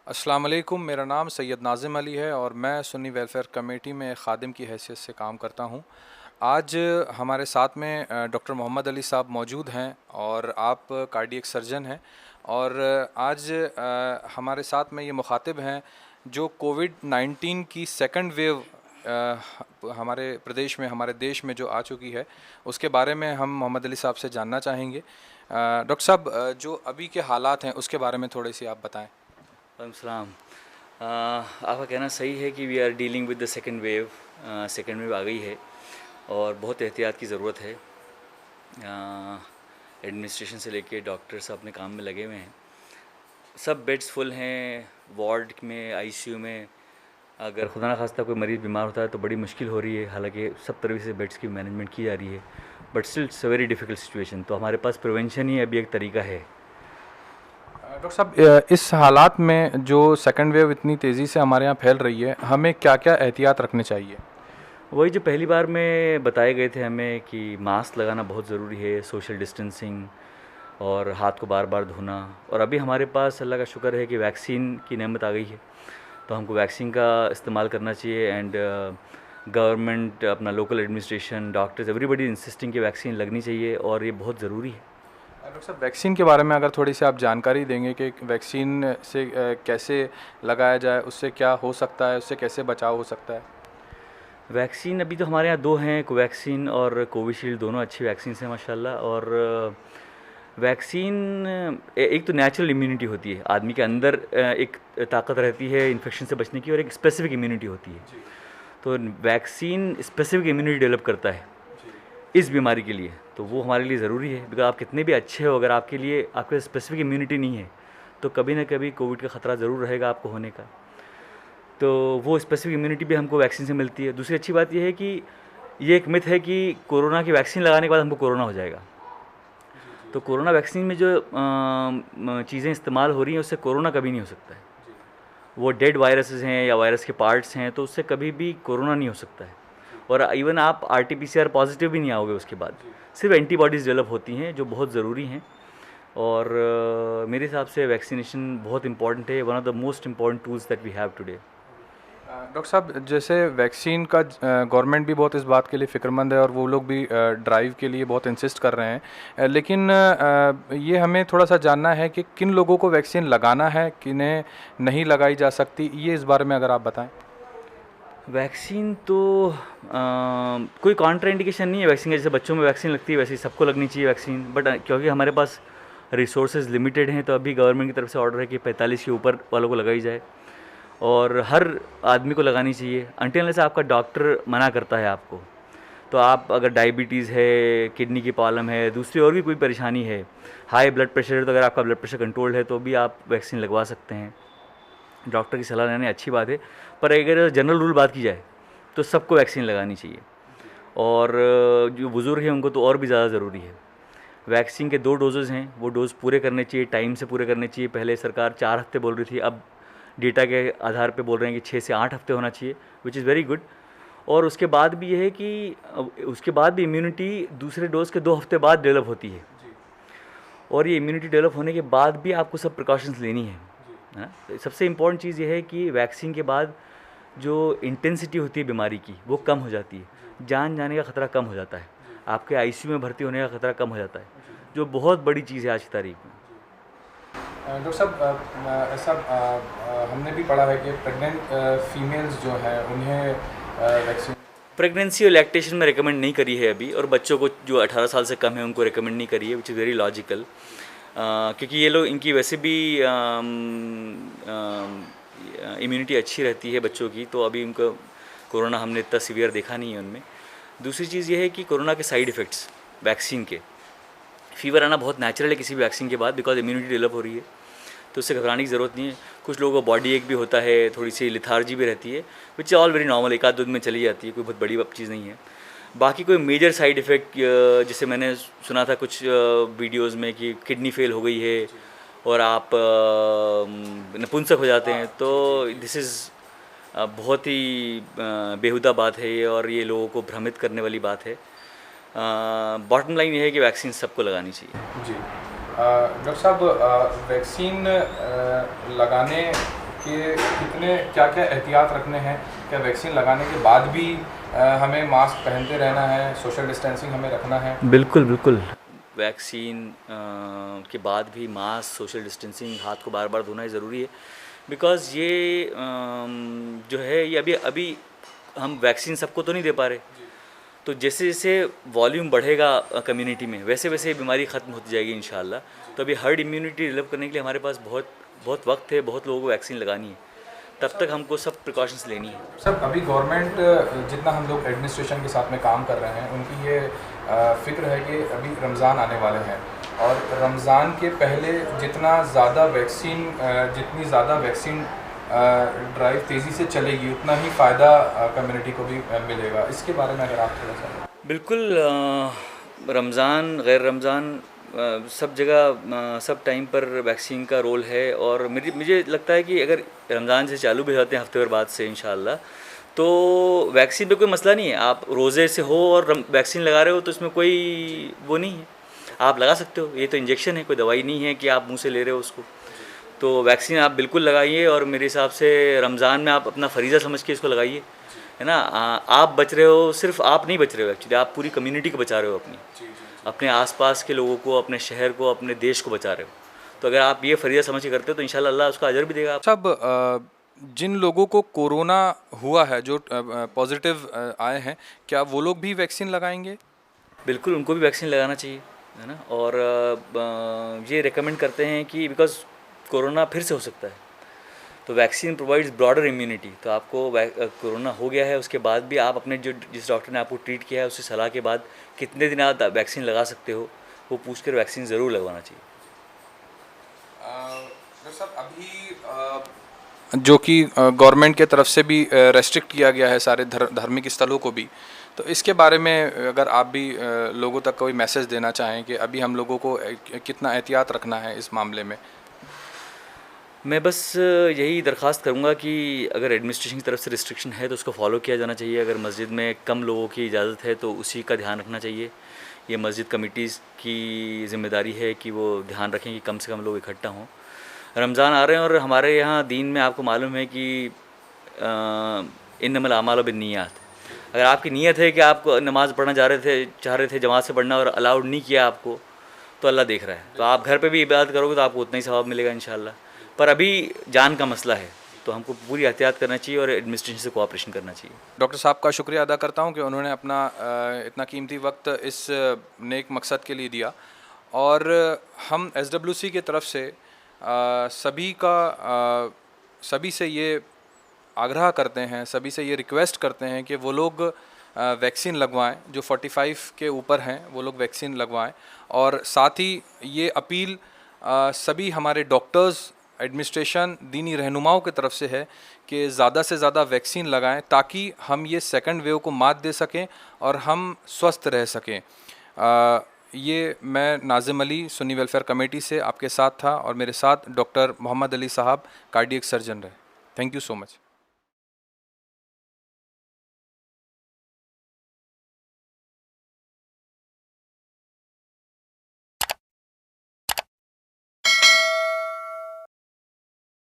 अस्सलाम वालेकुम। मेरा नाम सैयद नाज़िम अली है और मैं सुन्नी वेलफेयर कमेटी में ख़ादिम की हैसियत से काम करता हूँ। आज हमारे साथ में डॉक्टर मोहम्मद अली साहब मौजूद हैं और आप कार्डियक सर्जन हैं। और आज हमारे साथ में ये मुखातिब हैं जो कोविड-19 की सेकंड वेव हमारे प्रदेश में, हमारे देश में जो आ चुकी है, उसके बारे में हम मोहम्मद अली साहब से जानना चाहेंगे। डॉक्टर साहब, जो अभी के हालात हैं उसके बारे में थोड़ी सी आप बताएं। सलाम। आपका कहना सही है कि we are dealing with the second wave आ गई है और बहुत एहतियात की ज़रूरत है। एडमिनिस्ट्रेशन से लेके डॉक्टर्स अपने काम में लगे हुए हैं। सब बेड्स फुल हैं वार्ड में, आईसीयू में। अगर खुदा न खास्ता कोई मरीज़ बीमार होता है तो बड़ी मुश्किल हो रही है, हालांकि सब तरह से बेड्स की मैनेजमेंट की जा रही है, but still it's a very difficult situation. तो हमारे पास प्रिवेंशन ही अभी एक तरीका है। डॉक्टर साहब, इस हालात में जो सेकंड वेव इतनी तेज़ी से हमारे यहाँ फैल रही है, हमें क्या क्या एहतियात रखने चाहिए? वही जो पहली बार में बताए गए थे हमें कि मास्क लगाना बहुत ज़रूरी है, सोशल डिस्टेंसिंग और हाथ को बार बार धोना। और अभी हमारे पास अल्लाह का शुक्र है कि वैक्सीन की नेमत आ गई है, तो हमको वैक्सीन का इस्तेमाल करना चाहिए। एंड गवर्नमेंट, अपना local administration, doctors, everybody insisting कि वैक्सीन लगनी चाहिए और ये बहुत ज़रूरी है। डॉक्टर साहब, वैक्सीन के बारे में अगर थोड़ी सी आप जानकारी देंगे कि वैक्सीन से कैसे लगाया जाए, उससे क्या हो सकता है, उससे कैसे बचाव हो सकता है? वैक्सीन अभी तो हमारे यहाँ दो हैं, कोवैक्सीन और कोविशील्ड, दोनों अच्छी वैक्सीन हैं माशाल्लाह। और वैक्सीन एक तो नेचुरल इम्यूनिटी होती है, आदमी के अंदर एक ताकत रहती है इन्फेक्शन से बचने की, और एक स्पेसिफिक इम्यूनिटी होती है। तो वैक्सीन स्पेसिफिक इम्यूनिटी डेवलप करता है इस बीमारी के लिए, तो वो हमारे लिए ज़रूरी है। बिकॉज आप कितने भी अच्छे हो, अगर आपके लिए आपके स्पेसिफिक इम्यूनिटी नहीं है तो कभी ना कभी कोविड का ख़तरा ज़रूर रहेगा आपको होने का। तो वो स्पेसिफिक इम्यूनिटी भी हमको वैक्सीन से मिलती है। दूसरी अच्छी बात यह है कि ये एक मिथ है कि कोरोना की वैक्सीन लगाने के बाद हमको कोरोना हो जाएगा। तो कोरोना वैक्सीन में जो चीज़ें इस्तेमाल हो रही हैं उससे कोरोना कभी नहीं हो सकता है। वो डेड वायरसेस हैं या वायरस के पार्ट्स हैं, तो उससे कभी भी कोरोना नहीं हो सकता है। और इवन आप RT-PCR पॉजिटिव भी नहीं आओगे उसके बाद, सिर्फ एंटीबॉडीज़ डेवलप होती हैं जो बहुत ज़रूरी हैं। और मेरे हिसाब से वैक्सीनेशन बहुत इंपॉर्टेंट है, one of the most important tools that we have today. Doctor साहब, जैसे वैक्सीन का गवर्नमेंट भी बहुत इस बात के लिए फ़िक्रमंद है और वो लोग भी ड्राइव के लिए बहुत इंसिस्ट कर रहे हैं, लेकिन ये हमें थोड़ा सा जानना है कि किन लोगों को वैक्सीन लगाना है, किन्हें नहीं लगाई जा सकती, ये इस बारे में अगर आप बताएं। वैक्सीन तो कोई कॉन्ट्रा इंडिकेशन नहीं है वैक्सीन का। जैसे बच्चों में वैक्सीन लगती है वैसे ही सबको लगनी चाहिए वैक्सीन, बट क्योंकि हमारे पास रिसोर्सेज लिमिटेड हैं तो अभी गवर्नमेंट की तरफ से ऑर्डर है कि 45 के ऊपर वालों को लगाई जाए और हर आदमी को लगानी चाहिए अनटिल अनलेस आपका डॉक्टर मना करता है आपको। तो आप अगर डायबिटीज़ है, किडनी की प्रॉब्लम है, दूसरी और भी कोई परेशानी है, हाई ब्लड प्रेशर है, तो अगर आपका ब्लड प्रेशर कंट्रोल्ड है तो भी आप वैक्सीन लगवा सकते हैं। डॉक्टर की सलाह लेना अच्छी बात है, पर अगर जनरल रूल बात की जाए तो सबको वैक्सीन लगानी चाहिए। और जो बुज़ुर्ग हैं उनको तो और भी ज़्यादा ज़रूरी है। वैक्सीन के 2 डोजेज़ हैं, वो डोज़ पूरे करने चाहिए, टाइम से पूरे करने चाहिए। पहले सरकार 4 हफ्ते बोल रही थी, अब डेटा के आधार पे बोल रहे हैं कि 6 से 8 हफ्ते होना चाहिए, विच इज़ वेरी गुड। और उसके बाद भी ये है कि उसके बाद भी इम्यूनिटी दूसरे डोज़ के 2 हफ्ते बाद डेवलप होती है। और ये इम्यूनिटी डेवलप होने के बाद भी आपको सब प्रिकॉशंस लेनी है ना। तो सबसे इम्पॉर्टेंट चीज़ ये है कि वैक्सीन के बाद जो इंटेंसिटी होती है बीमारी की वो कम हो जाती है, जान जाने का ख़तरा कम हो जाता है, आपके आईसीयू में भर्ती होने का ख़तरा कम हो जाता है, जो बहुत बड़ी चीज़ है आज की तारीख में। डॉक्टर साहब, ऐसा हमने भी पढ़ा है कि प्रेग्नेंट फीमेल्स जो हैं उन्हें वैक्सीन प्रेगनेंसी और लैक्टेशन में रिकमेंड नहीं करी है अभी, और बच्चों को जो 18 साल से कम है उनको रिकमेंड नहीं करी है, विच इज़ वेरी लॉजिकल। क्योंकि ये लोग, इनकी वैसे भी इम्यूनिटी अच्छी रहती है बच्चों की, तो अभी उनको कोरोना हमने इतना सीवियर देखा नहीं है उनमें। दूसरी चीज़ ये है कि कोरोना के साइड इफ़ेक्ट्स वैक्सीन के, फीवर आना बहुत नेचुरल है किसी भी वैक्सीन के बाद, बिकॉज इम्यूनिटी डेवलप हो रही है, तो उससे घबराने की ज़रूरत नहीं है। कुछ लोगों को बॉडी एक भी होता है, थोड़ी सी लिथार्जी भी रहती है, which is all very normal, एक आध दिन में चली जाती है, कोई बहुत बड़ी चीज़ नहीं है। बाकी कोई मेजर साइड इफ़ेक्ट, जैसे मैंने सुना था कुछ वीडियोज़ में कि किडनी फेल हो गई है और आप नपुंसक हो जाते हैं, तो दिस इज़ बहुत ही बेहुदा बात है ये, और ये लोगों को भ्रमित करने वाली बात है। बॉटम लाइन ये है कि वैक्सीन सबको लगानी चाहिए। जी। डॉक्टर साहब, वैक्सीन लगाने कि कितने क्या क्या एहतियात रखने हैं, क्या वैक्सीन लगाने के बाद भी हमें मास्क पहनते रहना है, सोशल डिस्टेंसिंग हमें रखना है? बिल्कुल बिल्कुल। वैक्सीन के बाद भी मास्क, सोशल डिस्टेंसिंग, हाथ को बार बार धोना ज़रूरी है। बिकॉज़ ये जो है ये अभी अभी हम वैक्सीन सबको तो नहीं दे पा रहे। तो जैसे जैसे वॉल्यूम बढ़ेगा कम्युनिटी में, वैसे वैसे ये बीमारी ख़त्म होती जाएगी इंशाल्लाह। तो अभी हर्ड इम्यूनिटी डेवलप करने के लिए हमारे पास बहुत बहुत वक्त है, बहुत लोगों को वैक्सीन लगानी है। तब तक हमको सब प्रिकॉशंस लेनी है। सर, अभी गवर्नमेंट, जितना हम लोग एडमिनिस्ट्रेशन के साथ में काम कर रहे हैं, उनकी ये फ़िक्र है कि अभी रमज़ान आने वाले हैं और रमज़ान के पहले जितना ज़्यादा वैक्सीन जितनी ज़्यादा वैक्सीन ड्राइव तेज़ी से चलेगी, उतना ही फ़ायदा कम्युनिटी को भी मिलेगा। इसके बारे में अगर आप थोड़ा सा। बिल्कुल। रमज़ान गैर रमज़ान सब जगह सब टाइम पर वैक्सीन का रोल है। और मुझे लगता है कि अगर रमज़ान से चालू भी होते हैं हफ्ते भर बाद से इंशाल्लाह, तो वैक्सीन पे कोई मसला नहीं है। आप रोज़े से हो और वैक्सीन लगा रहे हो तो इसमें कोई वो नहीं है, आप लगा सकते हो। ये तो इंजेक्शन है, कोई दवाई नहीं है कि आप मुंह से ले रहे हो उसको। तो वैक्सीन आप बिल्कुल लगाइए और मेरे हिसाब से रमज़ान में आप अपना फ़रीज़ा समझ के इसको लगाइए, है ना। आप बच रहे हो, सिर्फ आप नहीं बच रहे हो, एक्चुअली आप पूरी कम्युनिटी को बचा रहे हो, अपने आसपास के लोगों को, अपने शहर को, अपने देश को बचा रहे हो। तो अगर आप ये फ़रीज़ा समझ के करते हो तो इंशाल्लाह अल्लाह उसका अजर भी देगा। सब जिन लोगों को कोरोना हुआ है, जो पॉजिटिव आए हैं, क्या वो लोग भी वैक्सीन लगाएंगे? बिल्कुल, उनको भी वैक्सीन लगाना चाहिए, है ना। और ये रिकमेंड करते हैं कि बिकॉज़ कोरोना फिर से हो सकता है, तो वैक्सीन प्रोवाइड्स ब्रॉडर इम्यूनिटी। तो आपको कोरोना हो गया है, उसके बाद भी आप अपने जिस डॉक्टर ने आपको ट्रीट किया है उसकी सलाह के बाद कितने दिन आप वैक्सीन लगा सकते हो, वो पूछ कर वैक्सीन ज़रूर लगवाना चाहिए। सर, अभी जो कि गवर्नमेंट के तरफ से भी रेस्ट्रिक्ट किया गया है सारे धार्मिक स्थलों को भी, तो इसके बारे में अगर आप भी लोगों तक कोई मैसेज देना चाहें कि अभी हम लोगों को कितना एहतियात रखना है इस मामले में। मैं बस यही दरख्वास्त करूँगा कि अगर एडमिनिस्ट्रेशन की तरफ से रिस्ट्रिक्शन है तो उसको फॉलो किया जाना चाहिए। अगर मस्जिद में कम लोगों की इजाज़त है तो उसी का ध्यान रखना चाहिए। ये मस्जिद कमिटीज़ की ज़िम्मेदारी है कि वो ध्यान रखें कि कम से कम लोग इकट्ठा हों। रमज़ान आ रहे हैं और हमारे यहाँ दीन में आपको मालूम है कि इन्नमल आमालु बिन्नियात। अगर आपकी नीयत है कि आप नमाज़ पढ़ना चाह रहे थे जमात से पढ़ना और अलाउड नहीं किया आपको, तो अल्लाह देख रहा है। तो आप घर पे भी इबादत करोगे तो आपको उतना ही सवाब मिलेगा इंशाल्लाह। पर अभी जान का मसला है तो हमको पूरी एहतियात करना चाहिए और एडमिनिस्ट्रेशन से कोऑपरेशन करना चाहिए। डॉक्टर साहब का शुक्रिया अदा करता हूं कि उन्होंने अपना इतना कीमती वक्त इस नेक मकसद के लिए दिया। और हम SWC की तरफ से सभी से ये आग्रह करते हैं, सभी से ये रिक्वेस्ट करते हैं कि वो लोग वैक्सीन लगवाएं, जो 45 के ऊपर हैं वो लोग वैक्सीन लगवाएं। और साथ ही ये अपील सभी हमारे डॉक्टर्स, एडमिनिस्ट्रेशन, दीनी रहनुमाओं की तरफ से है कि ज़्यादा से ज़्यादा वैक्सीन लगाएं ताकि हम ये सेकंड वेव को मात दे सकें और हम स्वस्थ रह सकें। ये मैं नाज़िम अली सुन्नी वेलफेयर कमेटी से आपके साथ था और मेरे साथ डॉक्टर मोहम्मद अली साहब कार्डियक सर्जन रहे। Thank you so much.